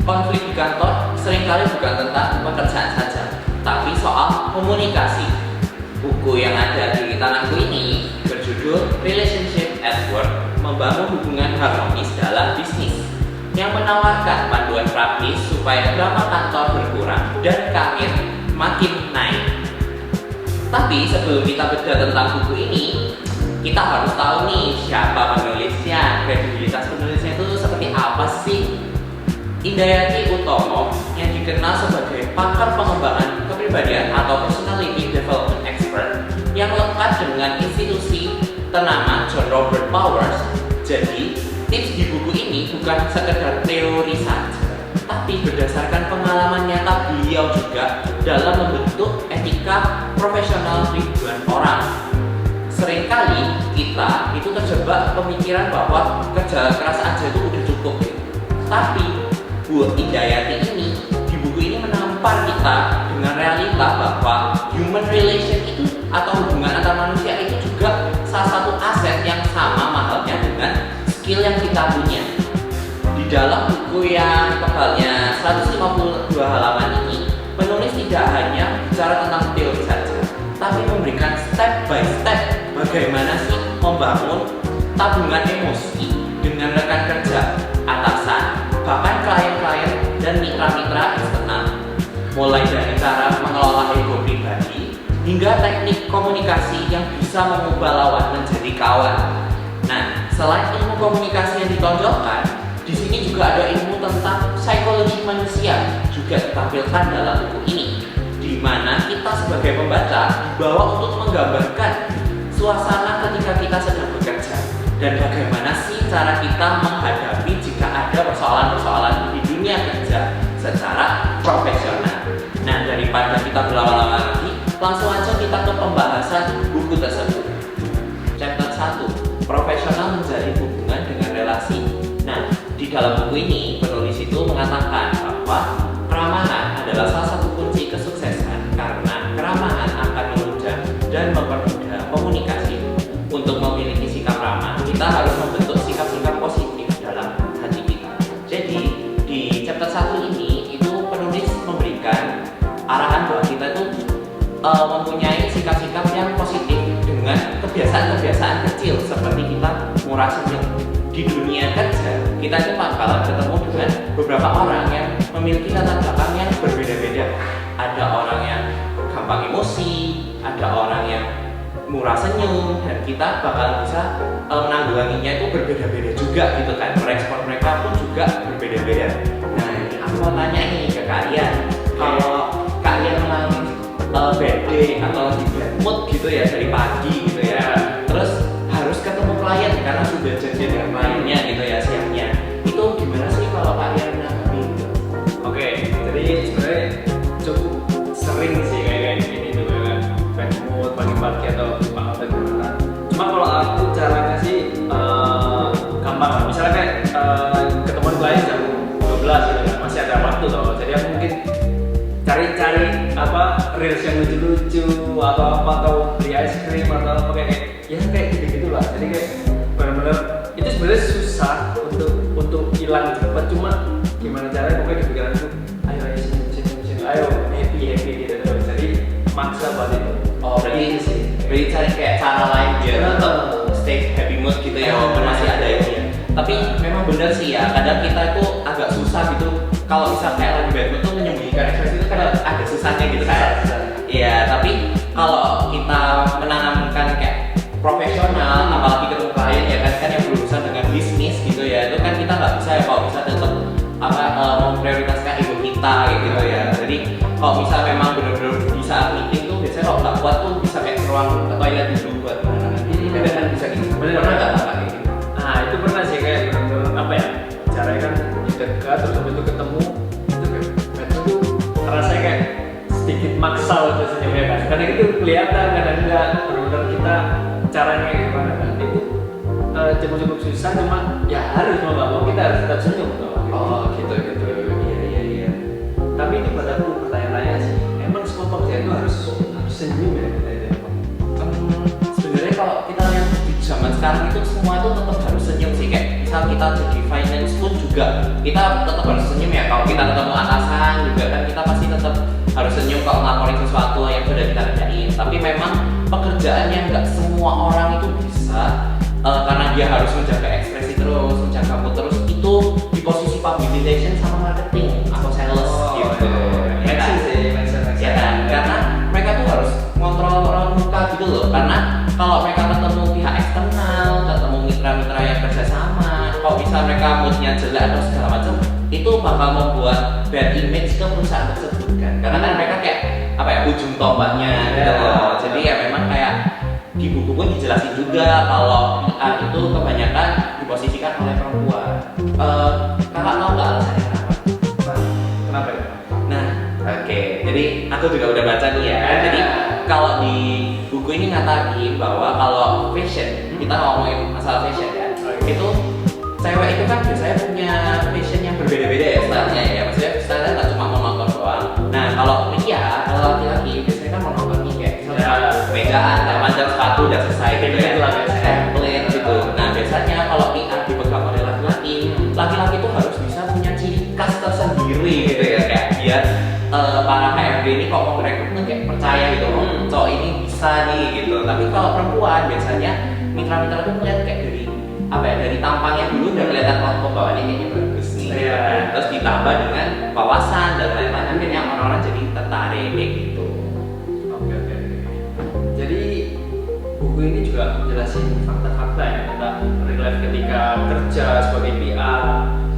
konflik di kantor seringkali bukan tentang pekerjaan saja, tapi soal komunikasi. Buku yang ada di tanganku ini berjudul Relationship at Work, membangun hubungan harmonis dalam bisnis, yang menawarkan panduan praktis supaya drama kantor berkurang dan karir makin naik. Tapi sebelum kita bedah tentang buku ini, kita harus tahu nih siapa penulisnya, kredibilitas penulisnya itu seperti apa sih. Indayati Utomo yang dikenal sebagai pakar pengembangan kepribadian atau personality development expert yang lekat dengan institusi ternama John Robert Powers. Jadi tips di buku ini bukan sekedar teori saja, tapi berdasarkan pengalaman nyata beliau juga dalam membentuk etika profesional ribuan orang. Seringkali kita itu terjebak pemikiran bahwa kerja keras aja itu udah cukup gitu. Tapi Bu Indayati ini di buku ini menampar kita dengan realita bahwa human relation itu atau hubungan antar manusia itu juga salah satu aset yang sama mahalnya dengan skill yang kita punya. Di dalam buku yang tebalnya 152 halaman ini, penulis tidak hanya bicara tentang teori saja, tapi memberikan step by step bagaimana sih membangun tabungan emosi dengan rekan kerja, atasan, bahkan klien-klien dan mitra-mitra eksternal. Mulai dari cara mengelola ego pribadi hingga teknik komunikasi yang bisa mengubah lawan menjadi kawan. Nah, selain ilmu komunikasi yang ditonjolkan, di sini juga ada ilmu tentang psikologi manusia juga ditampilkan dalam buku ini, di mana kita sebagai pembaca dibawa untuk menggambarkan suasana ketika kita sedang bekerja dan bagaimana sih cara kita menghadapi jika ada persoalan-persoalan di dunia kerja secara profesional. Nah, daripada kita berlama-lama lagi, langsung aja kita ke pembahasan buku tersebut. Chapter 1, profesional menjalin hubungan dengan relasi. Nah, di dalam buku ini penulis itu mengatakan bahwa keramahan adalah salah satu kunci kesuksesan karena keramahan akan menunjang dan mempermudah komunikasi. Untuk memiliki sikap ramah, kita harus membentuk sikap-sikap positif dalam hati kita. Jadi di chapter 1 ini itu penulis memberikan arahan bahwa kita itu mempunyai sikap-sikap yang positif dengan kebiasaan-kebiasaan kecil seperti kita murah senyum. Di dunia kerja kita itu bakalan ketemu dengan beberapa orang yang memiliki latar belakang yang berbeda-beda. Ada orang yang gampang emosi, ada orang yang murah senyum, dan kita bakal bisa menanggulanginya itu berbeda-beda juga gitu kan. Merespon mereka pun juga berbeda-beda. Nah, ini aku mau tanya nih ke kalian, kalau kalian mengalami bad day atau lagi bad mood gitu ya dari pagi gitu ya, terus harus ketemu klien karena sudah janjian dengan kliennya gitu ya siangnya, itu gimana sih kalau kalian menanggapi gitu? Oke, jadi sebenarnya cukup sering sih kayak gini tuh kan, bad mood pagi-pagi atau gimana. Cuma kalau aku caranya sih gampang lah. Misalnya kayak ketemuan klien jam 12 gitu kan, masih ada waktu toh. Jadi aku mungkin cari-cari reels yang lucu-lucu atau beli es krim atau apa kayak gitu lah. Jadi kayak benar-benar itu sebenarnya susah untuk hilang cepat, cuma gimana caranya pokoknya di pikiranku ayo sini ayo happy gitu terus. Jadi maksa banget itu. Oh, berarti cari kayak cara lain biar tetap stay happy mood gitu ya, walaupun masih ada ini ya. Tapi memang benar sih ya, kadang kita itu agak susah gitu kalau misal kayak lagi bad mood tuh menyembunyikan ekspresi itu kan ada susahnya gitu kan. Iya, tapi kalau kita menanamkan kayak profesional, apalagi ketemu klien ya kan yang berurusan dengan bisnis gitu ya, itu kan kita nggak bisa ya kalau bisa tetap memprioritaskan ego kita gitu ya. Jadi kalau misal memang benar-benar di saat meeting tuh biasanya kalau nggak kuat tuh bisa kayak ke ruang ke toilet dulu buat menenangkan diri. Kadang bisa gitu. Pernah nggak kayak gitu? Nah itu pernah sih kayak benar-benar caranya kan dekat terus habis itu ketemu itu kayak itu rasanya kayak sedikit maksa untuk senyumnya kan, karena itu kelihatan kadang enggak benar-benar kita caranya kayak gimana kan, itu cukup susah, cuma ya harus mau nggak mau kita harus tetap senyum tuh. Oh gitu iya. Tapi ini buat aku pertanyaan sih, emang semua pekerjaan itu harus senyum ya? Sebenarnya kalau kita lihat di zaman sekarang itu semua itu tetap harus senyum sih. Kayak misal kita jadi finance pun juga kita tetap harus senyum ya. Kalau kita ketemu atasan juga kan kita pasti tetap harus senyum kalau ngelaporin sesuatu yang sudah kita kerjain. Tapi memang pekerjaannya nggak semua orang itu bisa, karena dia harus menjaga ekspresi terus, menjaga mood terus. Itu di posisi public relation sama marketing atau sales gitu. Ya kan? Ya kan? Karena mereka tuh harus ngontrol orang muka gitu loh. Karena kalau mereka ketemu pihak eksternal, ketemu mitra-mitra yang kerjasama, kalau bisa mereka moodnya jelek atau segala macam, itu bakal membuat bad image ke perusahaan tersebut kan. Karena kan mereka kayak apa ya, ujung tombaknya gitu loh. Jadi ya memang kayak di buku pun dijelasin juga kalau PR itu kebanyakan diposisikan oleh perempuan. Kakak tahu nggak alasannya kenapa? Kenapa ya? Nah, oke. Jadi aku juga udah baca nih ya. Jadi kalau di buku ini ngatain bahwa kalau fashion, kita ngomongin masalah fashion ya, itu cewek itu kan biasanya punya fashion yang berbeda-beda ya stylenya ya. Maksudnya stylenya nggak cuma monoton doang. Nah, kalau pria, kalau laki-laki biasanya kan monoton nih kayak misalnya mejaan, panjang sepatu udah selesai gitu ya. Template gitu. Nah, biasanya kalau PR dipegang oleh laki-laki, laki-laki itu harus bisa punya ciri khas tersendiri gitu ya, kayak biar para HRD ini kok mau merekrut kayak percaya gitu, cowok ini bisa nih gitu. Tapi kalau perempuan biasanya mitra-mitra tuh melihat kayak dari apa ya, dari tampangnya dulu udah kelihatan pembawaannya kayaknya bagus nih. Terus ditambah dengan wawasan dan lain-lain, akhirnya orang-orang jadi tertarik kayak gitu. Oke. Jadi buku ini juga jelasin fakta-fakta ya tentang real life ketika kerja sebagai PR.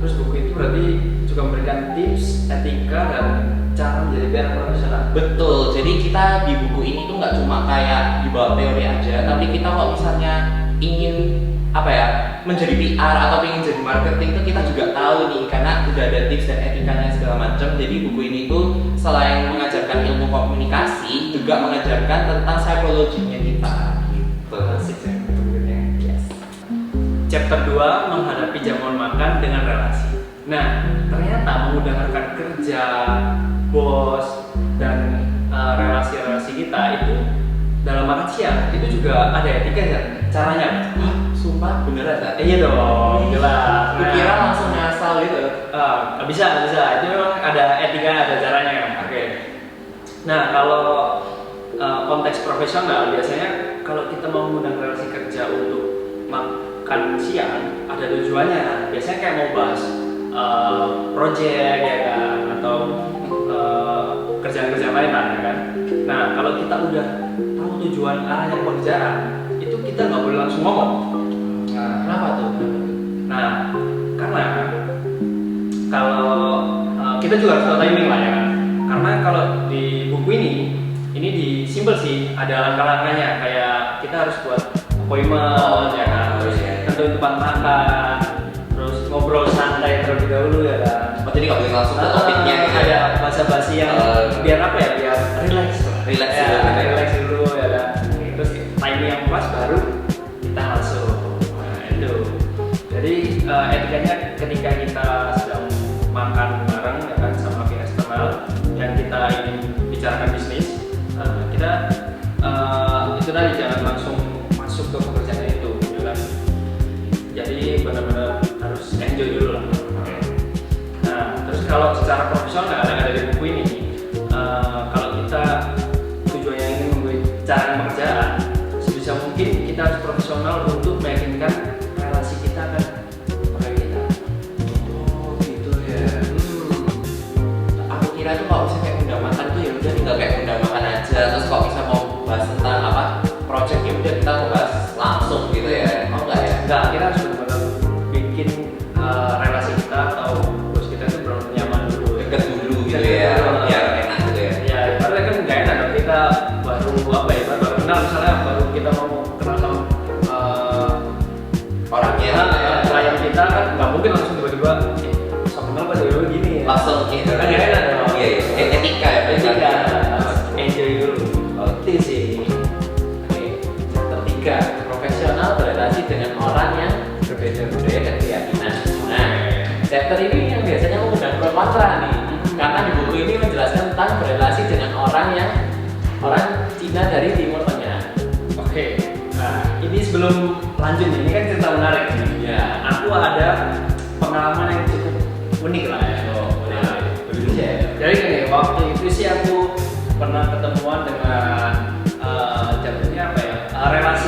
Terus buku itu berarti juga memberikan tips, etika dan cara menjadi PR profesional. Betul. Jadi kita di buku ini tuh nggak cuma kayak dibawa teori aja, tapi kita kalau misalnya ingin apa ya, menjadi PR atau ingin jadi marketing itu kita juga tahu nih, karena udah ada tips dan etikanya segala macam. Jadi buku ini tuh selain mengajarkan ilmu komunikasi, juga mengajarkan tentang psikologinya kita. Gitu. Asik sih bukunya. Yes. Chapter 2 menghadapi jamuan makan dengan relasi. Nah, ternyata memudahkan kerja, bos, dan relasi-relasi kita itu dalam makan siang itu juga ada etika ya caranya. Wah, sumpah beneran gak? Iya dong, jelas. Kira langsung ngasal gitu. Bisa. Itu memang ada etika, ada caranya kan. Oke. Nah, kalau konteks profesional biasanya kalau kita mau mengundang relasi kerja untuk makan siang ada tujuannya. Biasanya kayak mau bahas project ya kan, atau kerjaan-kerjaan lain lah ya kan. Nah, kalau kita udah tahu tujuan arahnya pekerjaan, itu kita nggak boleh langsung ngomong. Nah, kenapa tuh? Nah, karena kalau kita juga harus tahu timing lah ya kan. Karena kalau di buku ini disimpel sih, ada langkah-langkahnya. Kayak kita harus buat appointment ya kan, terus tentuin tempat makan, terus ngobrol santai terlebih dahulu ya kan. Jadi nggak boleh langsung ke topiknya gitu. Ada basa-basi yang biar apa ya, biar relax Relax dulu ya kan. Terus timing yang pas baru kita masuk. Nah itu. Jadi etikanya ketika kita sedang makan bareng ya kan sama pihak eksternal yang kita ingin bicarakan bisnis, kita itu tadi jangan langsung masuk ke pekerjaan itu ya kan. Jadi benar-benar harus enjoy dulu lah. Nah, terus kalau secara profesional yang ada di buku ini, kalau kita tujuannya ingin membicarakan pekerjaan, sebisa mungkin kita harus profesional untuk meyakinkan relasi kita kan pegawai kita. Oh gitu ya. Aku kira tuh kalau misalnya kayak undang makan tuh ya udah tinggal kayak undang makan aja. Terus kalau bisa mau bahas tentang apa project ya udah kita mau bahas langsung gitu ya. Oh enggak ya? Enggak, kita harus benar-benar bikin relasi kita atau bos kita itu benar-benar nyaman dulu. Deket dulu gitu ya. Biar enak gitu ya. Ya, karena kan nggak enak kalau kita baru apa ya, baru kenal misalnya, baru kita mau kenal sama Orangnya klien kita kan nggak mungkin langsung tiba-tiba sama kenal pada dulu gini ya. langsung gitu Kan nggak enak dong. Iya, etika ya. Etika, enjoy dulu. Oke sih. Oke. Chapter 3, profesional berrelasi dengan orang yang berbeda budaya dan keyakinan. Nah, chapter ini yang biasanya mengundang pro kontra nih. Karena di buku ini menjelaskan tentang berrelasi dengan orang Cina dari Timur Tengah. Oke. Nah, ini sebelum lanjut nih, ini kan cerita menarik nih. Ya. Aku ada pengalaman yang cukup unik lah ya. Jadi gini, waktu itu sih aku pernah ketemuan dengan jatuhnya apa ya, relasi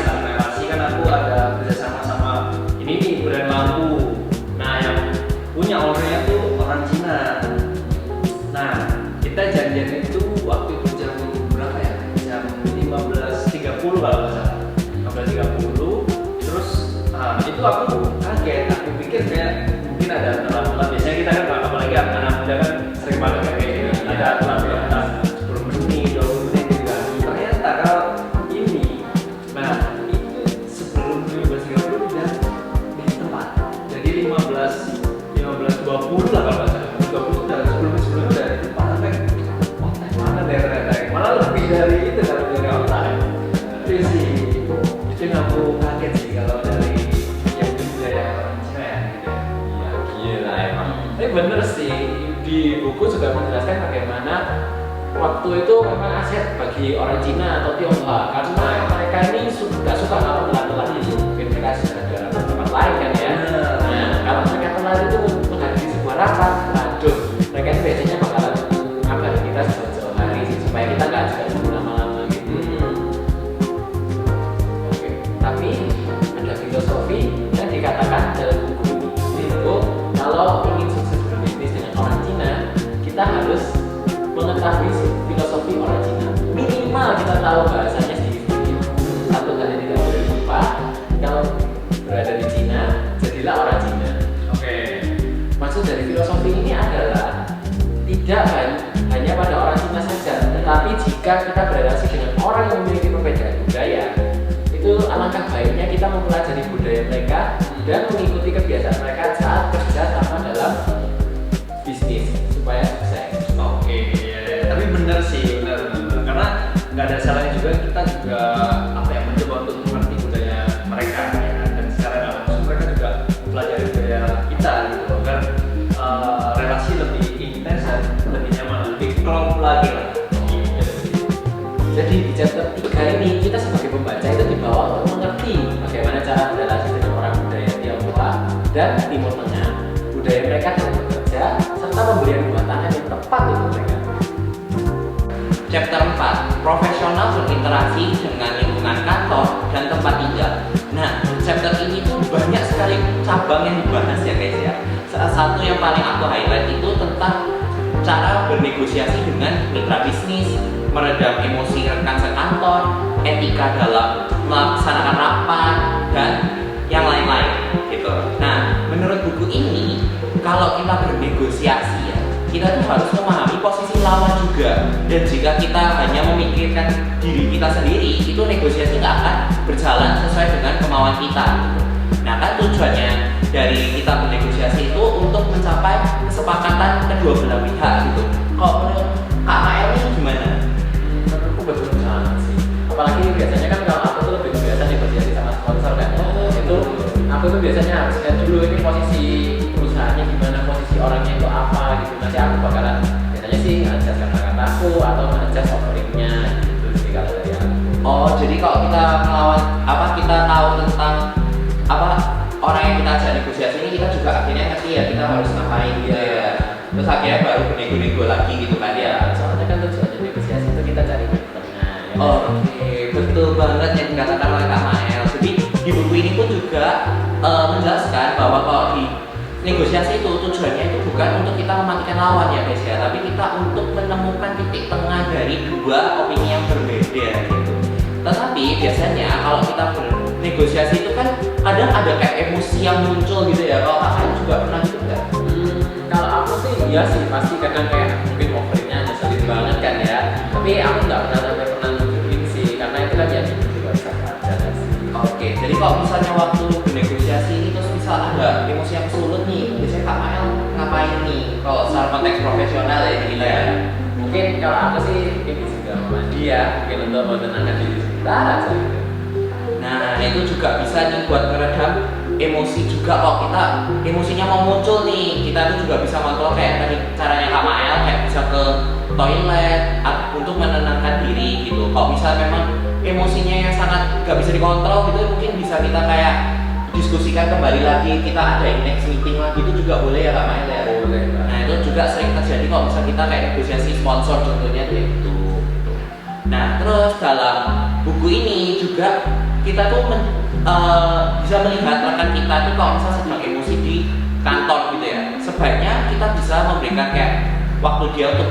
kan aku ada kerjasama sama ini nih brand lampu. Nah yang punya ownernya tuh orang Cina. Nah kita janjian itu waktu itu jam berapa ya? Jam 15.30 kalau nggak salah. 15.30. Terus itu aku kaget, aku pikir kayak mungkin ada aturan-aturan. Biasanya kita kan apalagi anak muda kan sering banget kayak gini, ada aturan-aturan 10 menit, 20 menit gitu kan. Ternyata kalau ini, nah itu sebelum 15.30 udah di tempat. Jadi 15.20 lah kalau nggak salah. 20 udah sebelum udah di tempat. Sampai online mana deh ternyata, malah lebih dari itu dari online. Itu sih, itu yang aku kaget sih kalau dari yang budaya orang Cina ya gitu. Ya gila emang. Tapi bener sih, di buku juga menjelaskan bagaimana waktu itu memang aset bagi orang Cina atau Tionghoa karena mereka ini gak suka kalau telat-telat itu. Mungkin mereka sudah ada tempat lain kan ya. Nah kalau mereka telat itu menghadiri sebuah rapat, aduh mereka itu biasanya bakalan ngabarin kita jauh-jauh hari sih supaya kita gak juga nunggu lama-lama gitu. Oke, tapi ada filosofi yang dikatakan dalam buku ini itu kalau ingin sukses berbisnis dengan orang Cina, kita harus mengetahui filosofi orang Cina. Minimal kita tahu bahasanya sedikit. Satu hal yang tidak boleh lupa, kalau berada di Cina, jadilah orang Cina. Oke. Maksud dari filosofi ini adalah tidak hanya pada orang Cina saja, tetapi jika kita berrelasi dengan orang yang memiliki perbedaan budaya, itu alangkah baiknya kita mempelajari budaya mereka dan mengikuti kebiasaan mereka saat kerja sama dalam bisnis supaya sukses. Oke, ya. Tapi benar sih, benar. Karena nggak ada salahnya juga kita juga apa ya mencoba untuk mengerti budaya mereka ya kan? Dan secara nggak langsung mereka juga pelajari budaya kita gitu agar relasi lebih intens dan lebih nyaman, lebih klop lagi lah. Jadi di chapter 3 ini kita sebagai pembaca itu dibawa untuk mengerti bagaimana cara berrelasi dengan orang budaya Tionghoa dan Timur Tengah, budaya mereka dalam bekerja serta pemberian buah tangan yang tepat untuk mereka. Chapter 4, profesional berinteraksi dengan lingkungan kantor dan tempat tinggal. Nah, chapter ini tuh banyak sekali cabang yang dibahas ya guys ya. Salah satu yang paling aku highlight itu tentang cara bernegosiasi dengan mitra bisnis, meredam emosi rekan sekantor, etika dalam melaksanakan rapat, dan yang lain-lain gitu. Nah, menurut buku ini, kalau kita bernegosiasi ya, kita tuh harus memahami posisi lawan juga. Dan jika kita hanya memikirkan diri kita sendiri, itu negosiasi nggak akan berjalan sesuai dengan kemauan kita gitu. Nah kan tujuannya dari kita bernegosiasi itu untuk mencapai kesepakatan kedua belah pihak gitu. Kalau menurut Kak Mael ini gimana? Menurutku betul banget sih. Apalagi biasanya kan kalau aku tuh lebih biasa negosiasi sama sponsor kan. Itu aku tuh biasanya harus lihat dulu ini posisi perusahaannya gimana, posisi orangnya itu apa gitu. Nanti aku bakalan biasanya sih adjust kata-kataku atau adjust offeringnya gitu sih kalau dari aku. Oh jadi kalau kita melawan kita tahu tentang orang yang kita ajak negosiasi ini, kita juga akhirnya ngerti ya kita harus ngapain gitu ya. Terus akhirnya baru nego-nego lagi gitu kan ya. Soalnya kan tujuannya negosiasi itu kita cari tengah. Oke, betul banget yang dikatakan oleh Kak Mael. Jadi di buku ini pun juga menjelaskan bahwa kalau di negosiasi itu tujuannya itu bukan untuk kita mematikan lawan ya guys ya, tapi kita untuk menemukan titik tengah dari dua opini yang berbeda gitu. Tetapi biasanya kalau kita bernegosiasi itu kan kadang ada kayak emosi yang muncul gitu ya. Kalau Kak Mael juga pernah gitu nggak? Kalau aku sih iya sih, pasti kadang kayak mungkin offeringnya ngeselin banget kan ya. Tapi aku nggak pernah nunjukin sih, karena itu kan ya juga bisa aja sih. Oke, jadi kalau misalnya waktu bernegosiasi ini terus misal ada emosi yang sulit nih, biasanya Kak Mael ngapain nih? Kalau secara konteks profesional ya gitu ya. Mungkin kalau aku sih mungkin juga sama dia, mungkin untuk menenangkan diri sebentar aja gitu. Nah, itu juga bisa nih buat meredam emosi juga. Kalau kita emosinya mau muncul nih, kita tuh juga bisa kontrol kayak tadi caranya Kak Mael, kayak bisa ke toilet untuk menenangkan diri gitu. Kalau misalnya memang emosinya yang sangat gak bisa dikontrol gitu, mungkin bisa kita kayak diskusikan kembali lagi, kita ada next meeting lagi, itu juga boleh ya Kak Mael ya? Boleh. Nah itu juga sering terjadi kalau misalnya kita kayak negosiasi sponsor contohnya kayak gitu. Nah terus dalam buku ini juga kita tuh bisa melihat rekan kita tuh kalau misalnya sedang emosi di kantor gitu ya, sebaiknya kita bisa memberikan kayak waktu dia untuk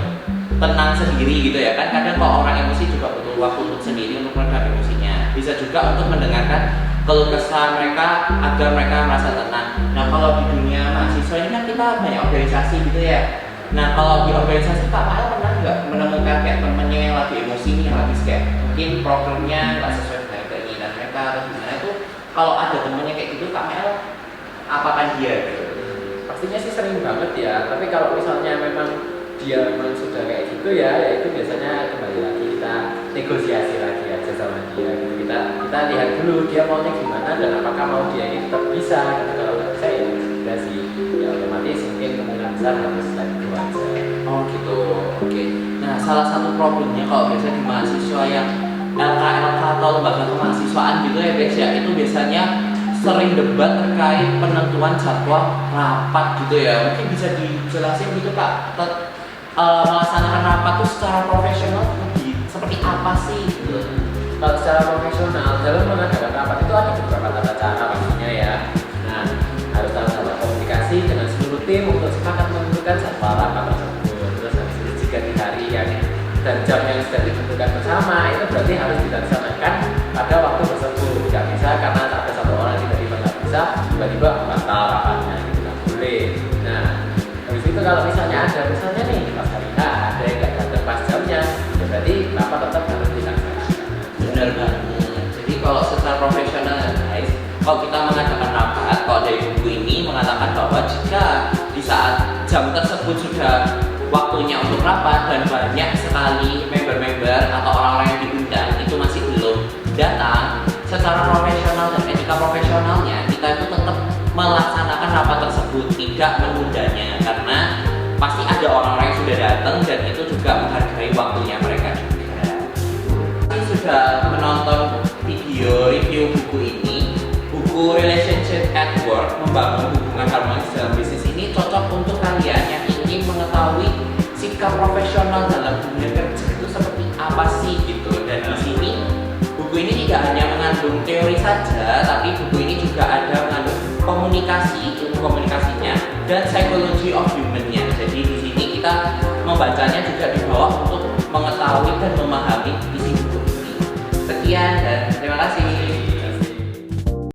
tenang sendiri gitu ya kan. Kadang kalau orang emosi juga butuh waktu untuk sendiri untuk meredam emosinya. Bisa juga untuk mendengarkan keluh kesah mereka agar mereka merasa tenang. Nah kalau di dunia mahasiswa ini kan kita banyak organisasi gitu ya. Nah kalau di organisasi Kak Mael pernah nggak menemukan kayak temennya yang lagi emosi nih, yang lagi kayak mungkin programnya nggak sesuai dengan keinginan mereka atau gimana itu, kalau ada temennya kayak gitu Kak Mael apakan dia gitu? Pastinya sih sering banget ya, tapi kalau misalnya memang dia memang sudah kayak gitu ya itu biasanya kembali lagi kita negosiasi lagi aja sama dia gitu. Kita lihat dulu dia maunya gimana dan apakah mau dia ini tetap bisa gitu. Kalau nggak bisa ya sudah sih, ya otomatis mungkin kemungkinan besar harus let go aja. Oh gitu, oke. Nah salah satu problemnya kalau biasanya di mahasiswa yang LK atau lembaga kemahasiswaan gitu ya guys ya, itu biasanya sering debat terkait penentuan jadwal rapat gitu ya. Mungkin bisa dijelasin gitu Kak, melaksanakan rapat itu secara profesional seperti apa sih gitu? Kalau secara profesional dalam mengadakan rapat itu ada beberapa tata cara pastinya ya. Nah harus sama-sama komunikasi dengan seluruh tim untuk sepakat menentukan jadwal rapat tersebut. Terus habis itu jika di hari yang dan jam yang sudah ditentukan bersama itu berarti harus dilaksanakan pada waktu tersebut. Tidak bisa karena ada satu orang tiba-tiba nggak bisa, tiba-tiba batal rapatnya, itu nggak boleh. Nah habis itu kalau misalnya nih pas hari H ada yang nggak datang pas jamnya, ya berarti rapat tetap harus dilaksanakan. Benar banget. Jadi kalau secara profesional guys, kalau kita mengadakan rapat, kalau dari buku ini mengatakan bahwa jika di saat jam tersebut sudah waktunya untuk rapat dan banyak sekali member-member atau orang-orang yang diundang itu masih belum datang, secara profesional dan etika profesionalnya kita itu tetap melaksanakan rapat tersebut, tidak menundanya, karena pasti ada orang-orang yang sudah datang dan itu juga menghargai waktunya mereka juga. Sudah menonton video review buku ini, buku Relationship at Work, membangun hubungan harmonis dalam bisnis ini cocok untuk kalian yang ingin mengetahui sikap profesional dalam dunia kerja itu seperti apa sih gitu. Dan di sini buku ini tidak hanya mengandung teori saja, tapi buku ini juga ada mengandung komunikasi, ilmu komunikasinya dan psychology of human-nya. Jadi di sini kita membacanya juga di bawah untuk mengetahui dan memahami isi buku ini. Sekian dan terima kasih.